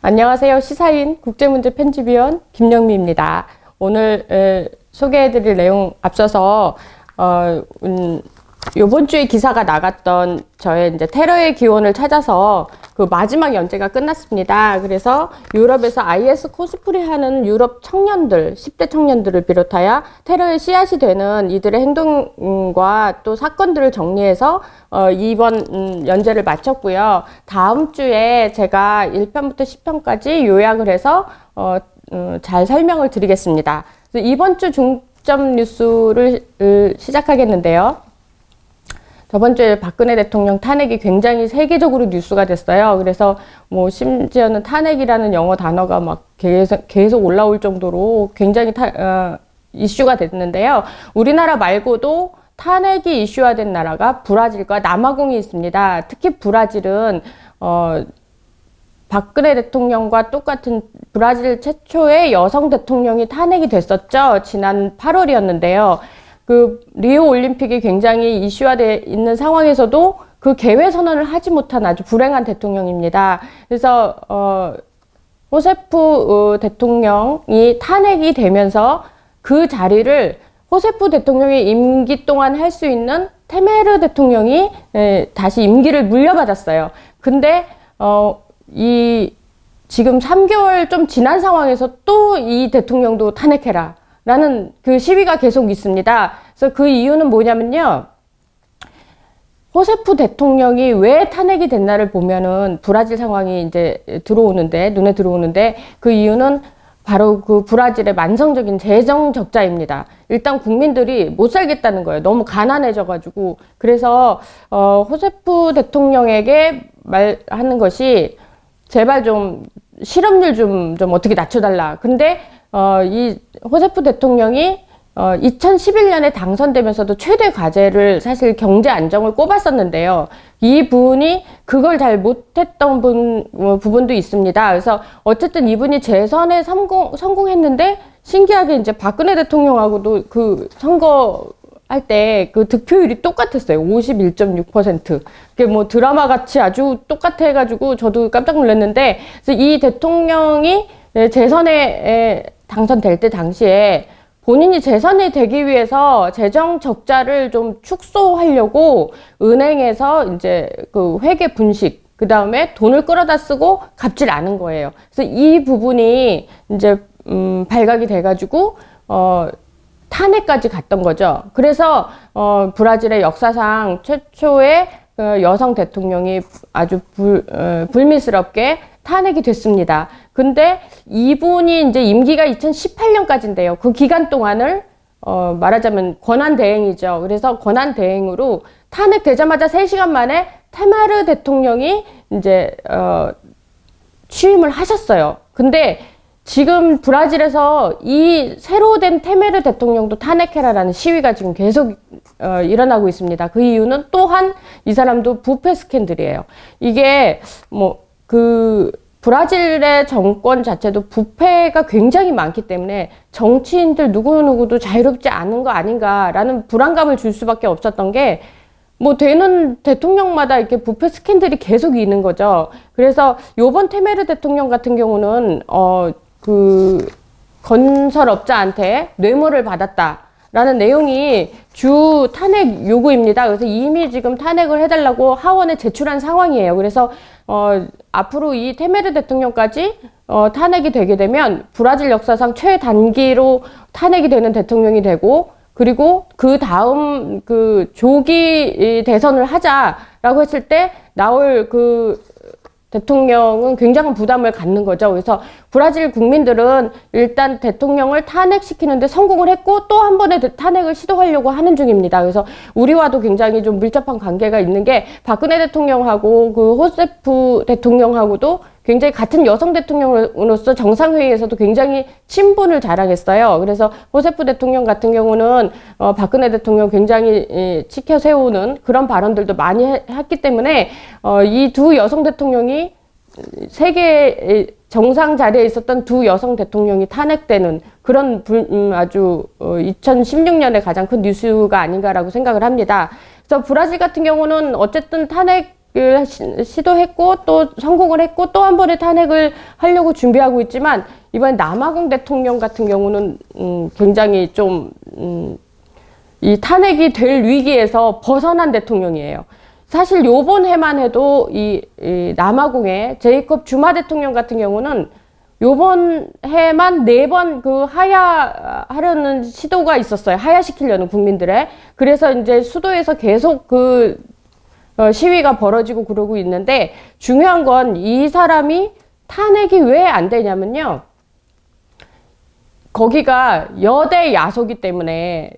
안녕하세요. 시사인 국제문제 편집위원 김영미입니다. 오늘 소개해드릴 내용 앞서서 요번 주에 기사가 나갔던 저의 이제 테러의 기원을 찾아서 그 마지막 연재가 끝났습니다. 그래서 유럽에서 IS 코스프레하는 유럽 청년들, 10대 청년들을 비롯하여 테러의 씨앗이 되는 이들의 행동과 또 사건들을 정리해서 이번 연재를 마쳤고요. 다음 주에 제가 1편부터 10편까지 요약을 해서 잘 설명을 드리겠습니다. 그래서 이번 주 중점 뉴스를 시작하겠는데요. 저번 주에 박근혜 대통령 탄핵이 굉장히 세계적으로 뉴스가 됐어요. 그래서 뭐 심지어는 탄핵이라는 영어 단어가 막 계속 올라올 정도로 굉장히 이슈가 됐는데요. 우리나라 말고도 탄핵이 이슈화된 나라가 브라질과 남아공이 있습니다. 특히 브라질은 박근혜 대통령과 똑같은 브라질 최초의 여성 대통령이 탄핵이 됐었죠. 지난 8월이었는데요. 그 리오 올림픽이 굉장히 이슈화되어 있는 상황에서도 그 개회 선언을 하지 못한 아주 불행한 대통령입니다. 그래서 호세프 대통령이 탄핵이 되면서 그 자리를 호세프 대통령의 임기 동안 할 수 있는 테메르 대통령이 다시 임기를 물려받았어요. 근데 지금 3개월 좀 지난 상황에서 또 이 대통령도 탄핵해라 라는 그 시위가 계속 있습니다. 그래서 그 이유는 뭐냐면요. 호세프 대통령이 왜 탄핵이 됐나를 보면은 브라질 상황이 이제 눈에 들어오는데 그 이유는 바로 그 브라질의 만성적인 재정 적자입니다. 일단 국민들이 못 살겠다는 거예요. 너무 가난해져가지고. 그래서 호세프 대통령에게 말하는 것이 제발 좀 실업률 좀 어떻게 낮춰달라. 근데 이 호세프 대통령이 2011년에 당선되면서도 최대 과제를 사실 경제 안정을 꼽았었는데요. 이 분이 그걸 잘 못했던 부분도 있습니다. 그래서 어쨌든 이분이 재선에 성공했는데 신기하게 이제 박근혜 대통령하고도 그 선거할 때 그 득표율이 똑같았어요. 51.6%. 그게 뭐 드라마 같이 아주 똑같아 해가지고 저도 깜짝 놀랐는데, 그래서 이 대통령이 재선에 당선될 때 당시에 본인이 재선이 되기 위해서 재정 적자를 좀 축소하려고 은행에서 이제 그 회계 분식, 그 다음에 돈을 끌어다 쓰고 갚질 않은 거예요. 그래서 이 부분이 이제 발각이 돼가지고 탄핵까지 갔던 거죠. 그래서 브라질의 역사상 최초의 여성 대통령이 아주 불미스럽게 탄핵이 됐습니다. 근데 이분이 이제 임기가 2018년까지인데요. 그 기간 동안을 말하자면 권한대행이죠. 그래서 권한대행으로 탄핵되자마자 3시간 만에 테메르 대통령이 이제 취임을 하셨어요. 근데 지금 브라질에서 이 새로 된 테메르 대통령도 탄핵해라라는 시위가 지금 계속 일어나고 있습니다. 그 이유는 또한 이 사람도 부패 스캔들이에요. 이게 브라질의 정권 자체도 부패가 굉장히 많기 때문에 정치인들 누구누구도 자유롭지 않은 거 아닌가라는 불안감을 줄 수밖에 없었던 게, 되는 대통령마다 이렇게 부패 스캔들이 계속 있는 거죠. 그래서 요번 테메르 대통령 같은 경우는 건설업자한테 뇌물을 받았다라는 내용이 주 탄핵 요구입니다. 그래서 이미 지금 탄핵을 해달라고 하원에 제출한 상황이에요. 그래서 앞으로 이 테메르 대통령까지 탄핵이 되게 되면 브라질 역사상 최단기로 탄핵이 되는 대통령이 되고, 그리고 그 다음 조기 대선을 하자라고 했을 때 나올 대통령은 굉장한 부담을 갖는 거죠. 그래서 브라질 국민들은 일단 대통령을 탄핵시키는데 성공을 했고 또 한 번의 탄핵을 시도하려고 하는 중입니다. 그래서 우리와도 굉장히 좀 밀접한 관계가 있는 게, 박근혜 대통령하고 그 호세프 대통령하고도 굉장히 같은 여성 대통령으로서 정상회의에서도 굉장히 친분을 자랑했어요. 그래서 호세프 대통령 같은 경우는 박근혜 대통령 굉장히 치켜 세우는 그런 발언들도 많이 했기 때문에 이 두 여성 대통령이 세계 정상 자리에 있었던 두 여성 대통령이 탄핵되는 그런 아주 2016년에 가장 큰 뉴스가 아닌가라고 생각을 합니다. 그래서 브라질 같은 경우는 어쨌든 탄핵 시도했고 또 성공을 했고 또 한 번의 탄핵을 하려고 준비하고 있지만 이번 남아공 대통령 같은 경우는 굉장히 좀 이 탄핵이 될 위기에서 벗어난 대통령이에요. 사실 요번 해만 해도 이 남아공의 제이콥 주마 대통령 같은 경우는 요번 해만 4번 그 하야하려는 시도가 있었어요. 하야시키려는 국민들의. 그래서 이제 수도에서 계속 그 시위가 벌어지고 그러고 있는데 중요한 건 이 사람이 탄핵이 왜 안 되냐면요. 거기가 여대 야소기 때문에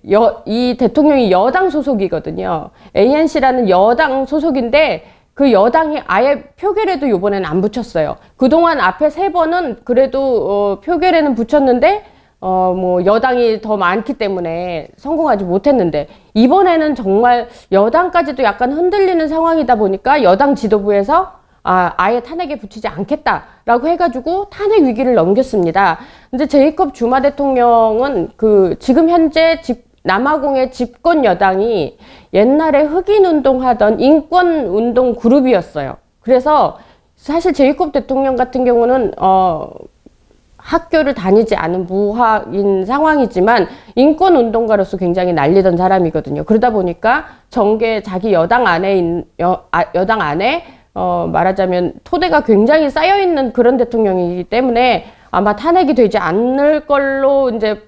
이 대통령이 여당 소속이거든요. ANC라는 여당 소속인데 그 여당이 아예 표결에도 요번엔 안 붙였어요. 그동안 앞에 3번은 그래도 표결에는 붙였는데 뭐 여당이 더 많기 때문에 성공하지 못했는데 이번에는 정말 여당까지도 약간 흔들리는 상황이다 보니까 여당 지도부에서 아예 탄핵에 붙이지 않겠다라고 해가지고 탄핵 위기를 넘겼습니다. 근데 제이콥 주마 대통령은 지금 현재 남아공의 집권 여당이 옛날에 흑인 운동하던 인권 운동 그룹이었어요. 그래서 사실 제이콥 대통령 같은 경우는 학교를 다니지 않은 무학인 상황이지만 인권 운동가로서 굉장히 날리던 사람이거든요. 그러다 보니까 자기 여당 안에 말하자면 토대가 굉장히 쌓여있는 그런 대통령이기 때문에 아마 탄핵이 되지 않을 걸로 이제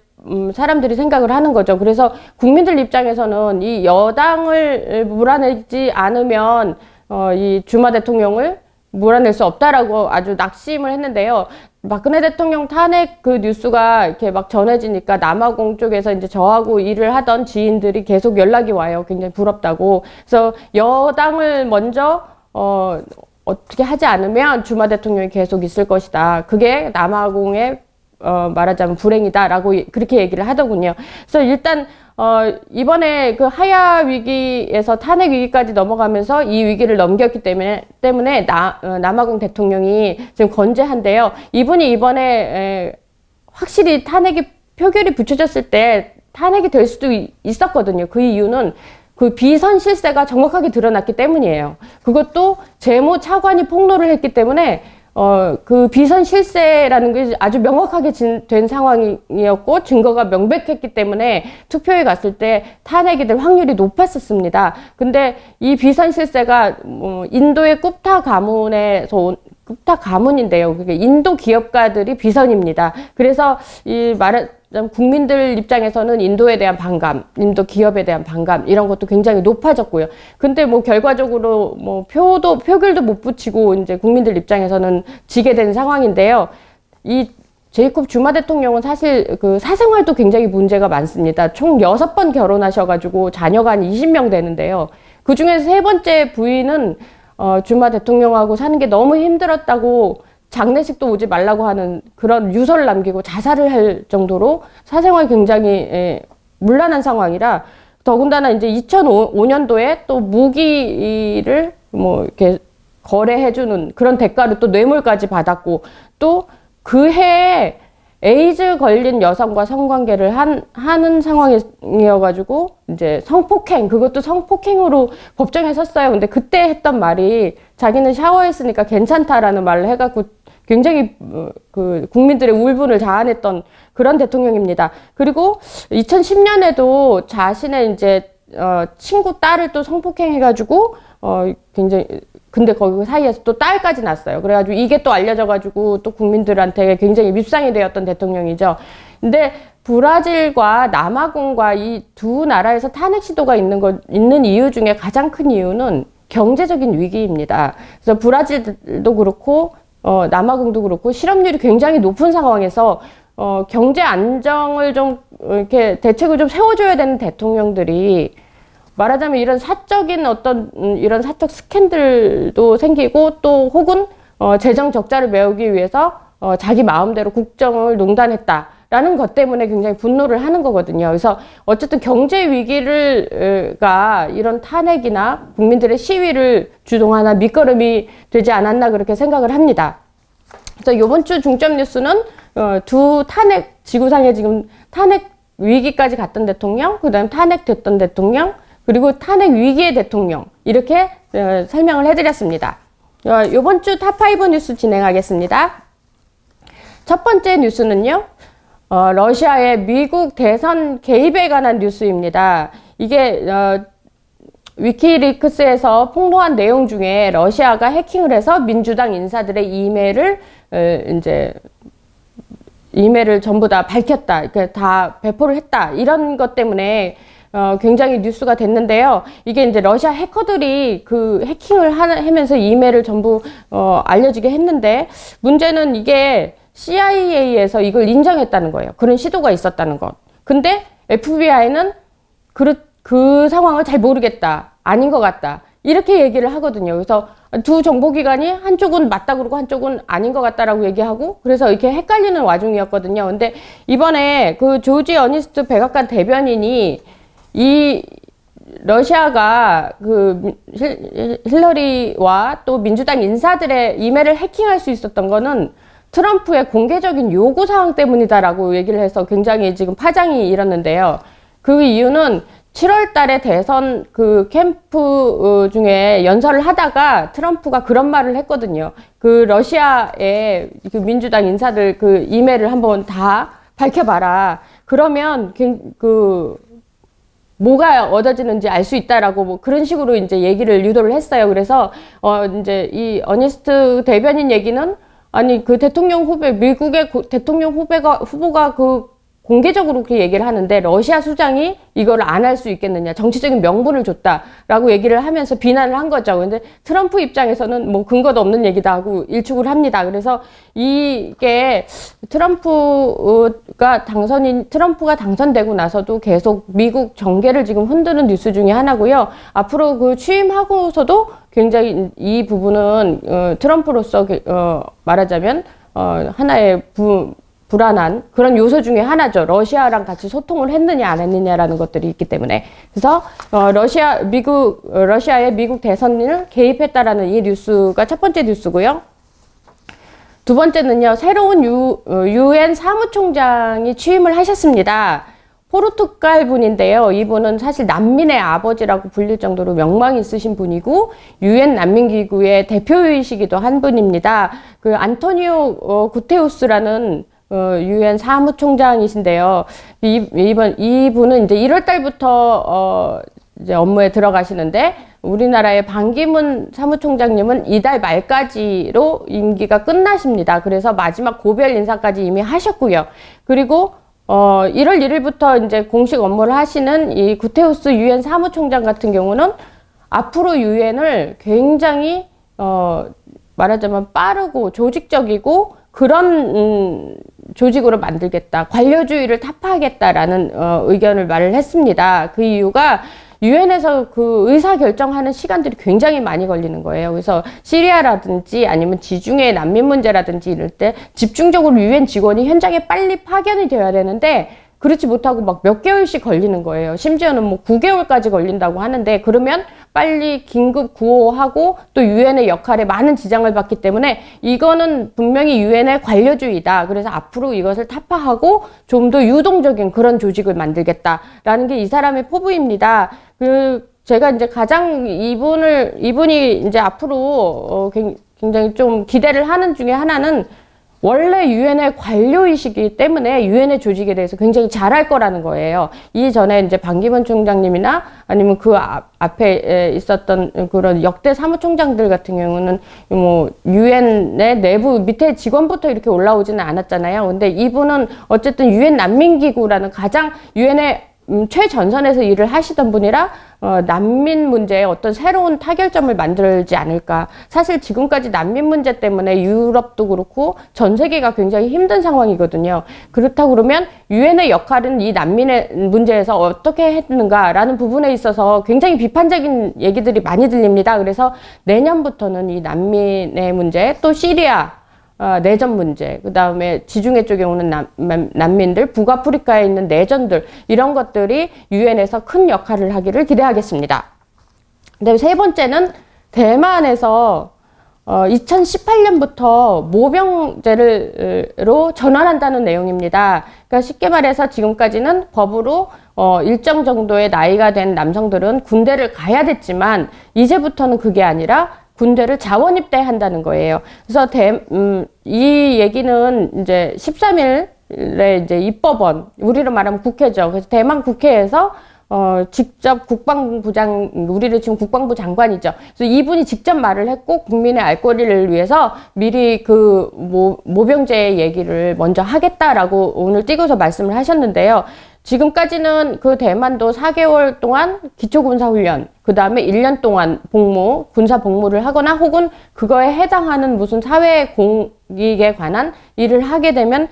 사람들이 생각을 하는 거죠. 그래서 국민들 입장에서는 이 여당을 몰아내지 않으면 이 주마 대통령을 몰아낼 수 없다라고 아주 낙심을 했는데요. 박근혜 대통령 탄핵 그 뉴스가 이렇게 막 전해지니까 남아공 쪽에서 이제 저하고 일을 하던 지인들이 계속 연락이 와요. 굉장히 부럽다고. 그래서 여당을 먼저 어떻게 하지 않으면 주마 대통령이 계속 있을 것이다. 그게 남아공의 말하자면 불행이다라고 그렇게 얘기를 하더군요. 그래서 일단 이번에 그 하야 위기에서 탄핵 위기까지 넘어가면서 이 위기를 넘겼기 때문에 남아공 대통령이 지금 건재한데요. 이분이 이번에 확실히 표결이 붙여졌을 때 탄핵이 될 수도 있었거든요. 그 이유는 그 비선 실세가 정확하게 드러났기 때문이에요. 그것도 재무 차관이 폭로를 했기 때문에 그 비선 실세라는 게 아주 명확하게 된 상황이었고 증거가 명백했기 때문에 투표에 갔을 때 탄핵이 될 확률이 높았었습니다. 근데 이 비선 실세가 인도의 꿉타 가문인데요. 그게 인도 기업가들이 비선입니다. 그래서 국민들 입장에서는 인도에 대한 반감, 인도 기업에 대한 반감 이런 것도 굉장히 높아졌고요. 근데 결과적으로 표결도 못 붙이고 이제 국민들 입장에서는 지게 된 상황인데요. 이 제이콥 주마 대통령은 사실 그 사생활도 굉장히 문제가 많습니다. 총 6번 결혼하셔가지고 자녀가 한 20명 되는데요. 그 중에서 3번째 부인은 주마 대통령하고 사는 게 너무 힘들었다고 장례식도 오지 말라고 하는 그런 유서를 남기고 자살을 할 정도로 사생활이 굉장히 문란한 상황이라 더군다나 이제 2005년도에 또 무기를 이렇게 거래해주는 그런 대가로 또 뇌물까지 받았고 또 그 해에 에이즈 걸린 여성과 성관계를 하는 상황이어가지고 이제 그것도 성폭행으로 법정에 섰어요. 근데 그때 했던 말이 자기는 샤워했으니까 괜찮다라는 말을 해갖고 굉장히 그 국민들의 울분을 자아냈던 그런 대통령입니다. 그리고 2010년에도 자신의 이제 친구 딸을 또 성폭행해가지고 굉장히 근데 거기 사이에서 또 딸까지 났어요. 그래가지고 이게 또 알려져가지고 또 국민들한테 굉장히 밉상이 되었던 대통령이죠. 근데 브라질과 남아공과 이 두 나라에서 탄핵 시도가 있는 이유 중에 가장 큰 이유는 경제적인 위기입니다. 그래서 브라질도 그렇고 남아공도 그렇고 실업률이 굉장히 높은 상황에서 경제 안정을 좀 이렇게 대책을 좀 세워줘야 되는 대통령들이 말하자면 이런 사적인 이런 사적 스캔들도 생기고 또 혹은 재정 적자를 메우기 위해서 자기 마음대로 국정을 농단했다라는 것 때문에 굉장히 분노를 하는 거거든요. 그래서 어쨌든 경제 위기가 이런 탄핵이나 국민들의 시위를 주동하나 밑거름이 되지 않았나 그렇게 생각을 합니다. 그래서 이번 주 중점 뉴스는 지구상에 지금 탄핵 위기까지 갔던 대통령, 그다음 탄핵됐던 대통령, 그리고 탄핵 위기의 대통령 이렇게 설명을 해드렸습니다. 이번 주 탑5 뉴스 진행하겠습니다. 첫 번째 뉴스는요, 러시아의 미국 대선 개입에 관한 뉴스입니다. 이게 위키리크스에서 폭로한 내용 중에 러시아가 해킹을 해서 민주당 인사들의 이메일을 전부 다 밝혔다, 그러니까 다 배포를 했다, 이런 것 때문에 굉장히 뉴스가 됐는데요. 이게 이제 러시아 해커들이 그 해킹을 하면서 이메일을 전부 알려지게 했는데, 문제는 이게 CIA에서 이걸 인정했다는 거예요. 그런 시도가 있었다는 것. 근데 FBI는 그 상황을 잘 모르겠다, 아닌 것 같다, 이렇게 얘기를 하거든요. 그래서 두 정보기관이 한쪽은 맞다 그러고 한쪽은 아닌 것 같다라고 얘기하고, 그래서 이렇게 헷갈리는 와중이었거든요. 근데 이번에 그 조지 어니스트 백악관 대변인이 이 러시아가 그 힐러리와 또 민주당 인사들의 이메일을 해킹할 수 있었던 거는 트럼프의 공개적인 요구사항 때문이다라고 얘기를 해서 굉장히 지금 파장이 일었는데요. 그 이유는 7월 달에 대선 그 캠프 중에 연설을 하다가 트럼프가 그런 말을 했거든요. 그 러시아의 그 민주당 인사들 그 이메일을 한번 다 밝혀봐라. 그러면 뭐가 얻어지는지 알 수 있다라고 뭐 그런 식으로 이제 얘기를 유도를 했어요. 그래서 이제 이 어니스트 대변인 얘기는, 아니 그 미국의 대통령 후보가 그 공개적으로 그렇게 얘기를 하는데 러시아 수장이 이걸 안 할 수 있겠느냐, 정치적인 명분을 줬다라고 얘기를 하면서 비난을 한 거죠. 근데 트럼프 입장에서는 뭐 근거도 없는 얘기다 하고 일축을 합니다. 그래서 이게 트럼프가 당선되고 나서도 계속 미국 정계를 지금 흔드는 뉴스 중에 하나고요. 앞으로 그 취임하고서도 굉장히 이 부분은 트럼프로서 말하자면 하나의 불안한 그런 요소 중에 하나죠. 러시아랑 같이 소통을 했느냐 안 했느냐라는 것들이 있기 때문에. 그래서 러시아의 미국 대선을 개입했다라는 이 뉴스가 첫 번째 뉴스고요. 두 번째는요, 새로운 UN 사무총장이 취임을 하셨습니다. 포르투갈 분인데요. 이분은 사실 난민의 아버지라고 불릴 정도로 명망 있으신 분이고 UN 난민기구의 대표이시기도 한 분입니다. 그 안토니오 구테우스라는 UN 사무총장이신데요. 이분은 이제 1월 달부터 이제 업무에 들어가시는데, 우리나라의 반기문 사무총장님은 이달 말까지로 임기가 끝나십니다. 그래서 마지막 고별 인사까지 이미 하셨고요. 그리고 1월 1일부터 이제 공식 업무를 하시는 이 구테우스 UN 사무총장 같은 경우는 앞으로 UN을 굉장히 말하자면 빠르고 조직적이고 그런 조직으로 만들겠다, 관료주의를 타파하겠다라는 의견을 말을 했습니다. 그 이유가 유엔에서 그 의사결정하는 시간들이 굉장히 많이 걸리는 거예요. 그래서 시리아라든지 아니면 지중해 난민 문제라든지 이럴 때 집중적으로 유엔 직원이 현장에 빨리 파견이 되어야 되는데 그렇지 못하고 막 몇 개월씩 걸리는 거예요. 심지어는 뭐 9개월까지 걸린다고 하는데, 그러면 빨리 긴급 구호하고 또 유엔의 역할에 많은 지장을 받기 때문에 이거는 분명히 유엔의 관료주의다. 그래서 앞으로 이것을 타파하고 좀 더 유동적인 그런 조직을 만들겠다라는 게 이 사람의 포부입니다. 제가 이제 가장 이분이 이제 앞으로 굉장히 좀 기대를 하는 중에 하나는, 원래 유엔의 관료이시기 때문에 유엔의 조직에 대해서 굉장히 잘할 거라는 거예요. 이전에 이제 반기문 총장님이나 아니면 그 앞에 있었던 그런 역대 사무총장들 같은 경우는 뭐 유엔의 내부 밑에 직원부터 이렇게 올라오지는 않았잖아요. 근데 이분은 어쨌든 유엔 난민기구라는 가장 유엔의 최전선에서 일을 하시던 분이라 난민 문제에 어떤 새로운 타결점을 만들지 않을까. 사실 지금까지 난민 문제 때문에 유럽도 그렇고 전 세계가 굉장히 힘든 상황이거든요. 그렇다고 그러면 유엔의 역할은 이 난민의 문제에서 어떻게 했는가라는 부분에 있어서 굉장히 비판적인 얘기들이 많이 들립니다. 그래서 내년부터는 이 난민의 문제, 또 시리아 내전 문제, 그 다음에 지중해 쪽에 오는 난민들, 북아프리카에 있는 내전들, 이런 것들이 유엔에서 큰 역할을 하기를 기대하겠습니다. 그다음에 세 번째는 대만에서 2018년부터 모병제로 전환한다는 내용입니다. 그러니까 쉽게 말해서 지금까지는 법으로 일정 정도의 나이가 된 남성들은 군대를 가야 됐지만 이제부터는 그게 아니라 군대를 자원 입대한다는 거예요. 그래서 이 얘기는 이제 13일에 이제 입법원, 우리로 말하면 국회죠. 그래서 대만 국회에서 직접 국방부장, 우리는 지금 국방부 장관이죠. 그래서 이분이 직접 말을 했고, 국민의 알 권리를 위해서 미리 그 모병제 얘기를 먼저 하겠다라고 오늘 띄고서 말씀을 하셨는데요. 지금까지는 그 대만도 4개월 동안 기초군사훈련, 그 다음에 1년 동안 군사 복무를 하거나 혹은 그거에 해당하는 무슨 사회 공익에 관한 일을 하게 되면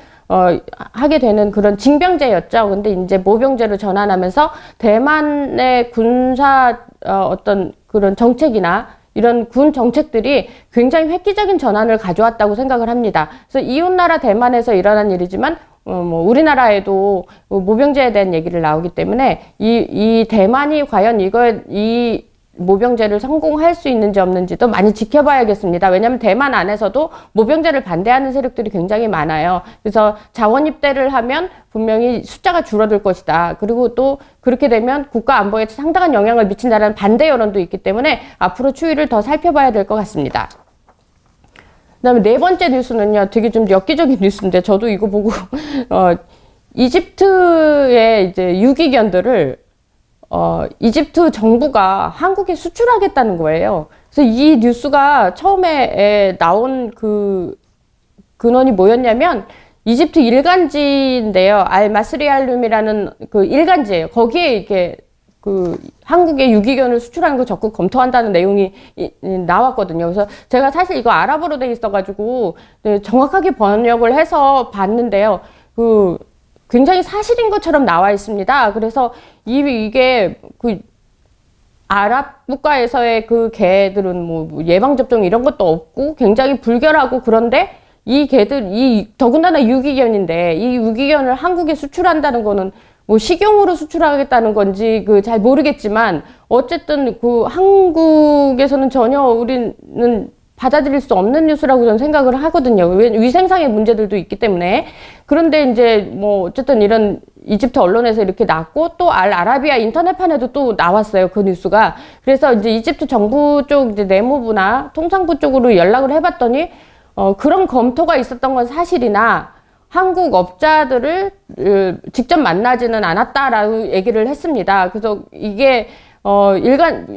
하게 되는 그런 징병제였죠. 근데 이제 모병제로 전환하면서 대만의 군사 어떤 그런 정책이나 이런 군 정책들이 굉장히 획기적인 전환을 가져왔다고 생각을 합니다. 그래서 이웃나라 대만에서 일어난 일이지만 뭐 우리나라에도 모병제에 대한 얘기를 나오기 때문에 이 대만이 과연 이 모병제를 성공할 수 있는지 없는지도 많이 지켜봐야겠습니다. 왜냐하면 대만 안에서도 모병제를 반대하는 세력들이 굉장히 많아요. 그래서 자원 입대를 하면 분명히 숫자가 줄어들 것이다. 그리고 또 그렇게 되면 국가 안보에 상당한 영향을 미친다는 반대 여론도 있기 때문에 앞으로 추이를 더 살펴봐야 될 것 같습니다. 그다음에 네 번째 뉴스는요, 되게 좀 엽기적인 뉴스인데 저도 이거 보고 이집트의 이제 유기견들을 이집트 정부가 한국에 수출하겠다는 거예요. 그래서 이 뉴스가 처음에 나온 그 근원이 뭐였냐면 이집트 일간지인데요. 알마스리알룸이라는 그 일간지예요. 거기에 이렇게 그 한국에 유기견을 수출하는 거 적극 검토한다는 내용이 나왔거든요. 그래서 제가 사실 이거 아랍어로 돼 있어가지고 정확하게 번역을 해서 봤는데요. 그 굉장히 사실인 것처럼 나와 있습니다. 그래서 이게 그 아랍 국가에서의 그 개들은 뭐 예방접종 이런 것도 없고 굉장히 불결하고 그런데 이 개들, 더군다나 유기견인데 이 유기견을 한국에 수출한다는 거는 뭐 식용으로 수출하겠다는 건지 잘 모르겠지만 어쨌든 그 한국에서는 전혀 우리는 받아들일 수 없는 뉴스라고 저는 생각을 하거든요. 위생상의 문제들도 있기 때문에. 그런데 이제 뭐 어쨌든 이런 이집트 언론에서 이렇게 났고 또 알아라비아 인터넷판에도 또 나왔어요. 그 뉴스가. 그래서 이제 이집트 정부 쪽 이제 내무부나 통상부 쪽으로 연락을 해봤더니 그런 검토가 있었던 건 사실이나 한국 업자들을 직접 만나지는 않았다라고 얘기를 했습니다. 그래서 이게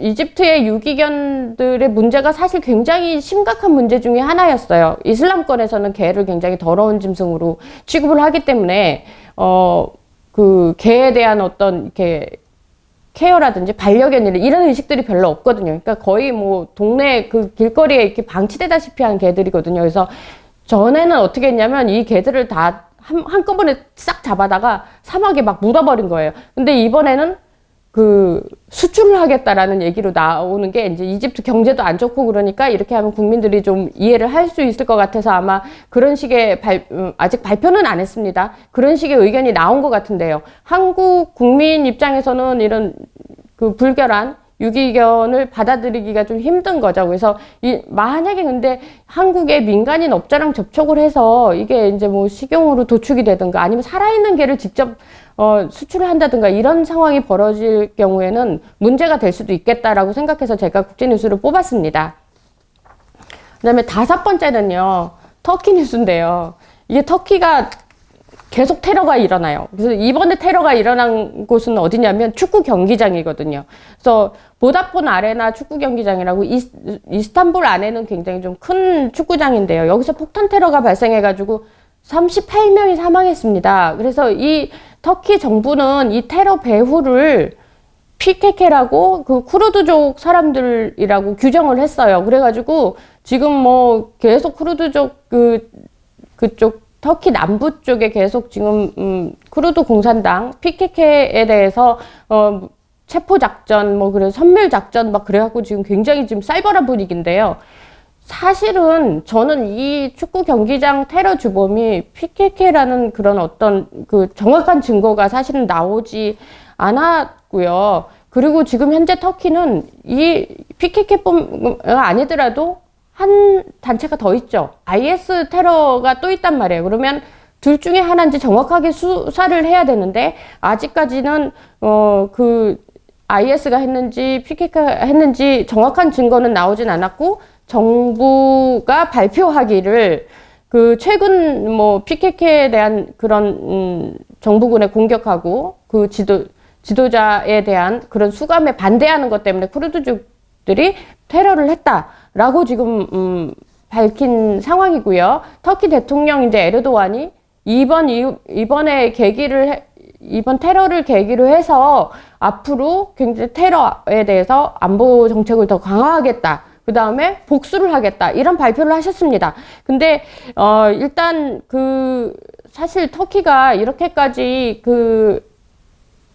이집트의 유기견들의 문제가 사실 굉장히 심각한 문제 중에 하나였어요. 이슬람권에서는 개를 굉장히 더러운 짐승으로 취급을 하기 때문에 그 개에 대한 어떤 이렇게 케어라든지 반려견 이런 의식들이 별로 없거든요. 그러니까 거의 뭐 동네 그 길거리에 이렇게 방치되다시피 한 개들이거든요. 그래서 전에는 어떻게 했냐면 이 개들을 다 한꺼번에 싹 잡아다가 사막에 막 묻어버린 거예요. 근데 이번에는 그 수출을 하겠다라는 얘기로 나오는 게 이제 이집트 경제도 안 좋고 그러니까 이렇게 하면 국민들이 좀 이해를 할 수 있을 것 같아서 아마 그런 식의 아직 발표는 안 했습니다. 그런 식의 의견이 나온 것 같은데요. 한국 국민 입장에서는 이런 그 불결한 유기견을 받아들이기가 좀 힘든 거죠. 그래서 만약에 근데 한국의 민간인 업자랑 접촉을 해서 이게 이제 뭐 식용으로 도축이 되든가 아니면 살아있는 개를 직접 수출을 한다든가 이런 상황이 벌어질 경우에는 문제가 될 수도 있겠다라고 생각해서 제가 국제뉴스를 뽑았습니다. 그 다음에 다섯 번째는요, 터키 뉴스인데요. 이게 터키가 계속 테러가 일어나요. 그래서 이번에 테러가 일어난 곳은 어디냐면 축구 경기장이거든요. 그래서 보다폰 아레나 축구 경기장이라고 이스탄불 안에는 굉장히 좀 큰 축구장인데요. 여기서 폭탄 테러가 발생해가지고 38명이 사망했습니다. 그래서 이 터키 정부는 이 테러 배후를 PKK라고 그 쿠르드족 사람들이라고 규정을 했어요. 그래가지고 지금 뭐 계속 쿠르드족 그쪽 터키 남부 쪽에 계속 지금 쿠르드 공산당 PKK에 대해서 체포 작전 뭐 그래 선멸 작전 막 그래갖고 지금 굉장히 지금 쌀벌한 분위기인데요. 사실은 저는 이 축구 경기장 테러 주범이 PKK라는 그런 어떤 그 정확한 증거가 사실은 나오지 않았고요. 그리고 지금 현재 터키는 이 PKK뿐가 아니더라도 한 단체가 더 있죠. IS 테러가 또 있단 말이에요. 그러면 둘 중에 하나인지 정확하게 수사를 해야 되는데 아직까지는 그 IS가 했는지 PKK가 했는지 정확한 증거는 나오진 않았고 정부가 발표하기를 그 최근 뭐 PKK에 대한 그런 정부군의 공격하고 그 지도자에 대한 그런 수감에 반대하는 것 때문에 쿠르드족들이 테러를 했다라고 지금 밝힌 상황이고요. 터키 대통령 이제 에르도안이 이번에 이번 테러를 계기로 해서 앞으로 굉장히 테러에 대해서 안보 정책을 더 강화하겠다. 그 다음에 복수를 하겠다. 이런 발표를 하셨습니다. 근데, 일단 사실 터키가 이렇게까지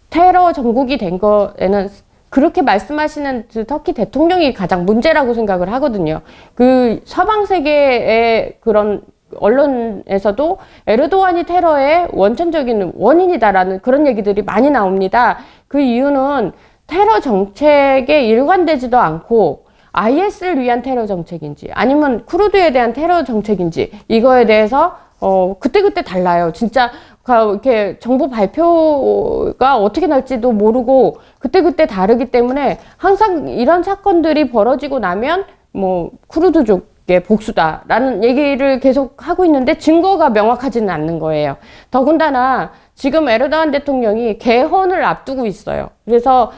테러 정국이 된 거에는 그렇게 말씀하시는 그 터키 대통령이 가장 문제라고 생각을 하거든요. 그 서방 세계의 그런 언론에서도 에르도안이 테러의 원천적인 원인이다라는 그런 얘기들이 많이 나옵니다. 그 이유는 테러 정책에 일관되지도 않고 IS를 위한 테러 정책인지 아니면 쿠르드에 대한 테러 정책인지 이거에 대해서 그때그때 달라요. 진짜 이렇게 정부 발표가 어떻게 날지도 모르고 그때그때 다르기 때문에 항상 이런 사건들이 벌어지고 나면 뭐 쿠르드족의 복수다라는 얘기를 계속 하고 있는데 증거가 명확하지는 않는 거예요. 더군다나 지금 에르도안 대통령이 개헌을 앞두고 있어요. 그래서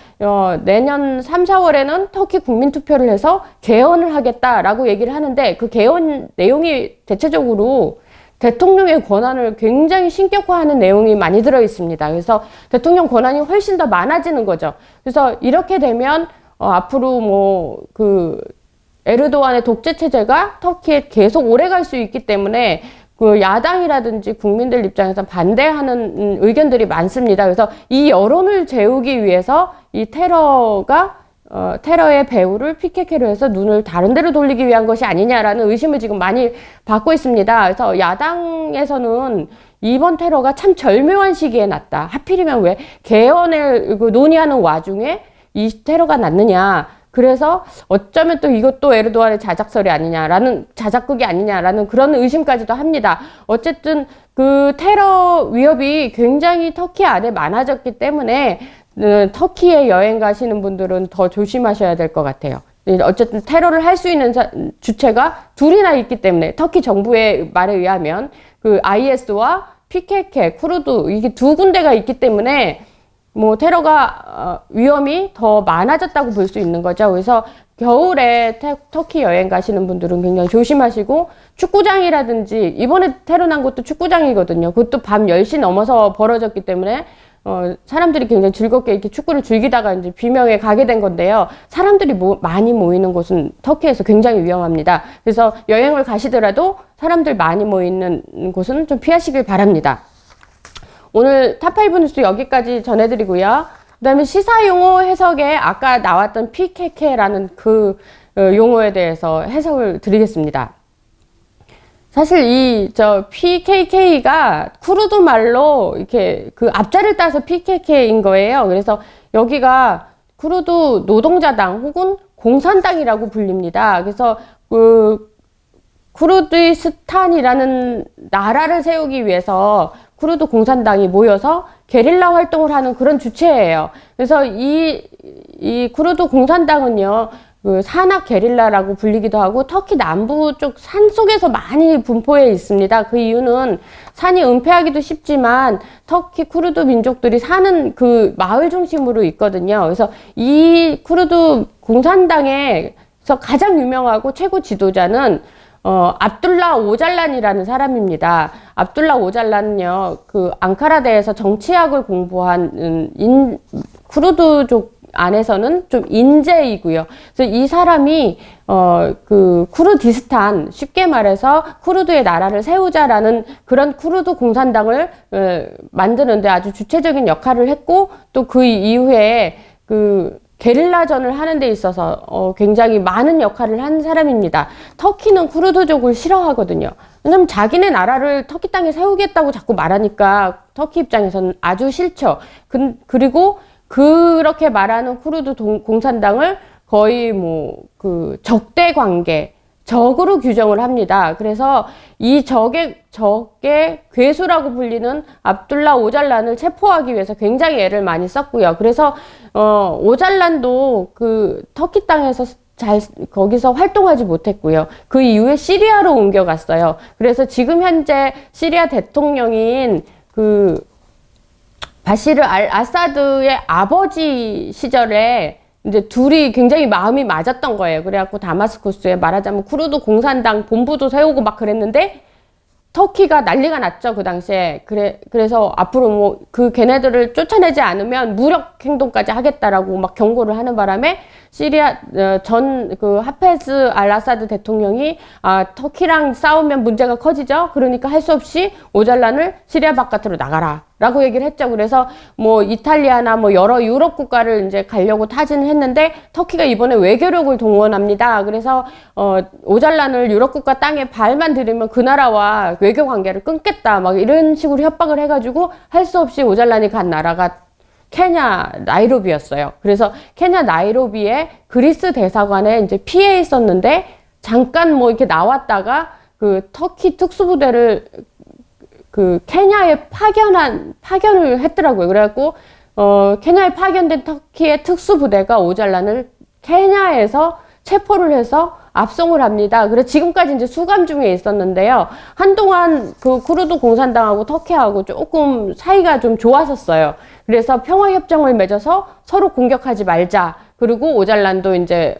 내년 3, 4월에는 터키 국민투표를 해서 개헌을 하겠다라고 얘기를 하는데 그 개헌 내용이 대체적으로 대통령의 권한을 굉장히 신격화하는 내용이 많이 들어 있습니다. 그래서 대통령 권한이 훨씬 더 많아지는 거죠. 그래서 이렇게 되면 앞으로 에르도안의 독재 체제가 터키에 계속 오래 갈 수 있기 때문에 그 야당이라든지 국민들 입장에서 반대하는 의견들이 많습니다. 그래서 이 여론을 재우기 위해서 이 테러의 배후를 PKK로 해서 눈을 다른 데로 돌리기 위한 것이 아니냐라는 의심을 지금 많이 받고 있습니다. 그래서 야당에서는 이번 테러가 참 절묘한 시기에 났다. 하필이면 왜 개헌을 논의하는 와중에 이 테러가 났느냐. 그래서 어쩌면 또 이것도 에르도안의 자작극이 아니냐라는 그런 의심까지도 합니다. 어쨌든 그 테러 위협이 굉장히 터키 안에 많아졌기 때문에 터키에 여행 가시는 분들은 더 조심하셔야 될 것 같아요. 어쨌든 테러를 할 수 있는 주체가 둘이나 있기 때문에 터키 정부의 말에 의하면 그 IS와 PKK, 쿠르드 이게 두 군데가 있기 때문에 뭐 테러가 위험이 더 많아졌다고 볼 수 있는 거죠. 그래서 겨울에 터키 여행 가시는 분들은 굉장히 조심하시고 축구장이라든지 이번에 테러 난 것도 축구장이거든요. 그것도 밤 10시 넘어서 벌어졌기 때문에 사람들이 굉장히 즐겁게 이렇게 축구를 즐기다가 이제 비명에 가게 된 건데요. 사람들이 많이 모이는 곳은 터키에서 굉장히 위험합니다. 그래서 여행을 가시더라도 사람들 많이 모이는 곳은 좀 피하시길 바랍니다. 오늘 탑5 뉴스 여기까지 전해드리고요. 그 다음에 시사용어 해석에 아까 나왔던 PKK라는 그 용어에 대해서 해석을 드리겠습니다. 사실 PKK가 쿠르드 말로 이렇게 그 앞자를 따서 PKK인 거예요. 그래서 여기가 쿠르드 노동자당 혹은 공산당이라고 불립니다. 그래서 쿠르드이스탄이라는 나라를 세우기 위해서 쿠르드 공산당이 모여서 게릴라 활동을 하는 그런 주체예요. 그래서 이 쿠르드 공산당은요, 그 산악 게릴라라고 불리기도 하고 터키 남부 쪽 산 속에서 많이 분포해 있습니다. 그 이유는 산이 은폐하기도 쉽지만 터키 쿠르드 민족들이 사는 그 마을 중심으로 있거든요. 그래서 이 쿠르드 공산당에서 가장 유명하고 최고 지도자는 압둘라 오잘란이라는 사람입니다. 압둘라 오잘란은요, 그 앙카라대에서 정치학을 공부한 쿠르드족 안에서는 좀 인재이고요. 그래서 이 사람이 그 쿠르디스탄, 쉽게 말해서 쿠르드의 나라를 세우자라는 그런 쿠르드 공산당을 만드는데 아주 주체적인 역할을 했고, 또 그 이후에 그 게릴라전을 하는 데 있어서 굉장히 많은 역할을 한 사람입니다. 터키는 쿠르드족을 싫어하거든요. 왜냐면 자기네 나라를 터키 땅에 세우겠다고 자꾸 말하니까 터키 입장에서는 아주 싫죠. 그리고 그렇게 말하는 쿠르드 공산당을 거의 뭐 그 적대 관계, 적으로 규정을 합니다. 그래서 이 적의 괴수라고 불리는 압둘라 오잘란을 체포하기 위해서 굉장히 애를 많이 썼고요. 그래서 오잘란도 그 터키 땅에서 거기서 활동하지 못했고요. 그 이후에 시리아로 옮겨갔어요. 그래서 지금 현재 시리아 대통령인 그 바시르 알 아사드의 아버지 시절에 이제 둘이 굉장히 마음이 맞았던 거예요. 그래갖고 다마스쿠스에 말하자면 쿠르드 공산당 본부도 세우고 막 그랬는데 터키가 난리가 났죠, 그 당시에. 그래서 앞으로 뭐 그 걔네들을 쫓아내지 않으면 무력 행동까지 하겠다라고 막 경고를 하는 바람에 시리아 전 그 하페즈 알 아사드 대통령이 터키랑 싸우면 문제가 커지죠. 그러니까 할 수 없이 오잘란을 시리아 바깥으로 나가라. 라고 얘기를 했죠. 그래서 뭐 이탈리아나 뭐 여러 유럽 국가를 이제 가려고 타진을 했는데 터키가 이번에 외교력을 동원합니다. 그래서 오잘란을 유럽 국가 땅에 발만 들이면 그 나라와 외교 관계를 끊겠다. 막 이런 식으로 협박을 해가지고 할 수 없이 오잘란이 간 나라가 케냐 나이로비였어요. 그래서 케냐 나이로비에 그리스 대사관에 이제 피해 있었는데 잠깐 뭐 이렇게 나왔다가 그 터키 특수부대를 그 케냐에 파견을 했더라고요. 그래갖고 케냐에 파견된 터키의 특수부대가 오잘란을 케냐에서 체포를 해서 압송을 합니다. 그래서 지금까지 이제 수감 중에 있었는데요. 한동안 그 쿠르드 공산당하고 터키하고 조금 사이가 좀 좋았었어요. 그래서 평화협정을 맺어서 서로 공격하지 말자. 그리고 오잘란도 이제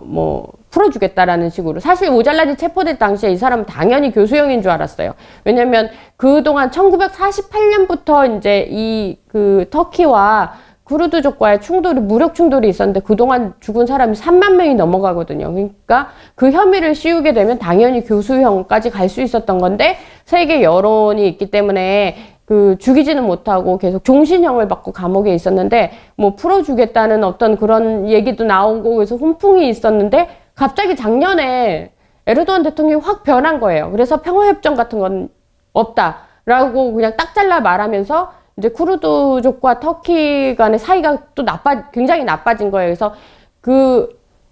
뭐 풀어주겠다라는 식으로. 사실 오잘란이 체포될 당시에 이 사람은 당연히 교수형인 줄 알았어요. 왜냐면 그동안 1948년부터 이제 이 그 터키와 쿠르드족과의 충돌이, 무력 충돌이 있었는데 그동안 죽은 사람이 3만 명이 넘어가거든요. 그러니까 그 혐의를 씌우게 되면 당연히 교수형까지 갈 수 있었던 건데 세계 여론이 있기 때문에 그 죽이지는 못하고 계속 종신형을 받고 감옥에 있었는데 뭐 풀어주겠다는 어떤 그런 얘기도 나오고 그래서 훈풍이 있었는데 갑자기 작년에 에르도안 대통령이 확 변한 거예요. 그래서 평화협정 같은 건 없다라고 그냥 딱 잘라 말하면서 이제 쿠르드족과 터키 간의 사이가 또 굉장히 나빠진 거예요. 그래서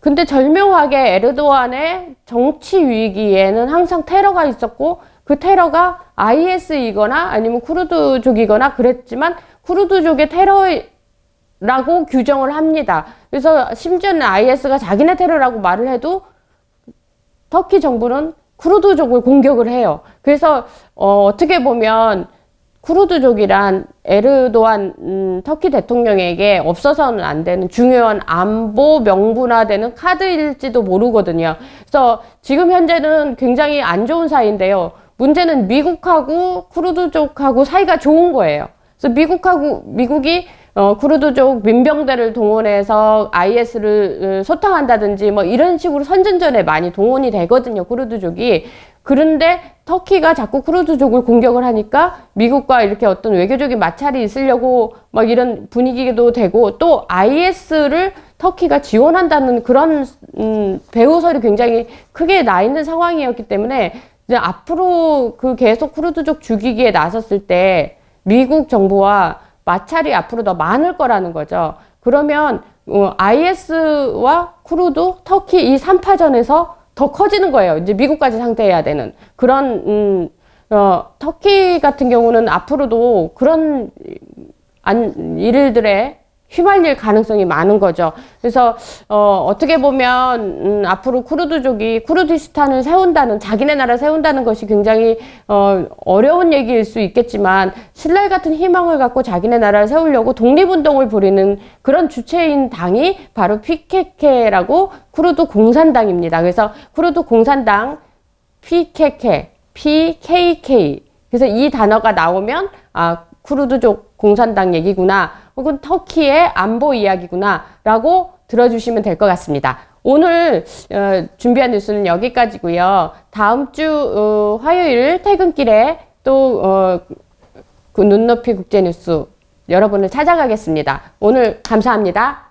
근데 절묘하게 에르도안의 정치 위기에는 항상 테러가 있었고 그 테러가 IS이거나 아니면 쿠르드족이거나 그랬지만 쿠르드족의 테러라고 규정을 합니다. 그래서 심지어는 IS가 자기네 테러라고 말을 해도 터키 정부는 쿠르드족을 공격을 해요. 그래서 어떻게 보면 쿠르드족이란 에르도안 터키 대통령에게 없어서는 안 되는 중요한 안보 명분화되는 카드일지도 모르거든요. 그래서 지금 현재는 굉장히 안 좋은 사이인데요. 문제는 미국하고 쿠르드족하고 사이가 좋은 거예요. 그래서 미국이 쿠르드족 민병대를 동원해서 IS를 소탕한다든지 뭐 이런 식으로 선전전에 많이 동원이 되거든요. 쿠르드족이. 그런데 터키가 자꾸 쿠르드족을 공격을 하니까 미국과 이렇게 어떤 외교적인 마찰이 있으려고 막 이런 분위기도 되고 또 IS를 터키가 지원한다는 그런 배후설이 굉장히 크게 나 있는 상황이었기 때문에 이제 앞으로 그 계속 쿠르드족 죽이기에 나섰을 때 미국 정부와 마찰이 앞으로 더 많을 거라는 거죠. 그러면 IS와 쿠르드, 터키 이 3파전에서 더 커지는 거예요. 이제 미국까지 상대해야 되는 그런 터키 같은 경우는 앞으로도 그런 일들에 휘말릴 가능성이 많은 거죠. 그래서 어떻게 보면 앞으로 쿠르드족이 쿠르디스탄을 세운다는 자기네 나라 세운다는 것이 굉장히 어려운 얘기일 수 있겠지만 신랄 같은 희망을 갖고 자기네 나라를 세우려고 독립운동을 벌이는 그런 주체인 당이 바로 PKK라고 쿠르드 공산당입니다. 그래서 쿠르드 공산당 PKK 그래서 이 단어가 나오면 쿠르드족 공산당 얘기구나 혹은 터키의 안보 이야기구나 라고 들어주시면 될 것 같습니다. 오늘 준비한 뉴스는 여기까지고요. 다음 주 화요일 퇴근길에 또 그 눈높이 국제뉴스 여러분을 찾아가겠습니다. 오늘 감사합니다.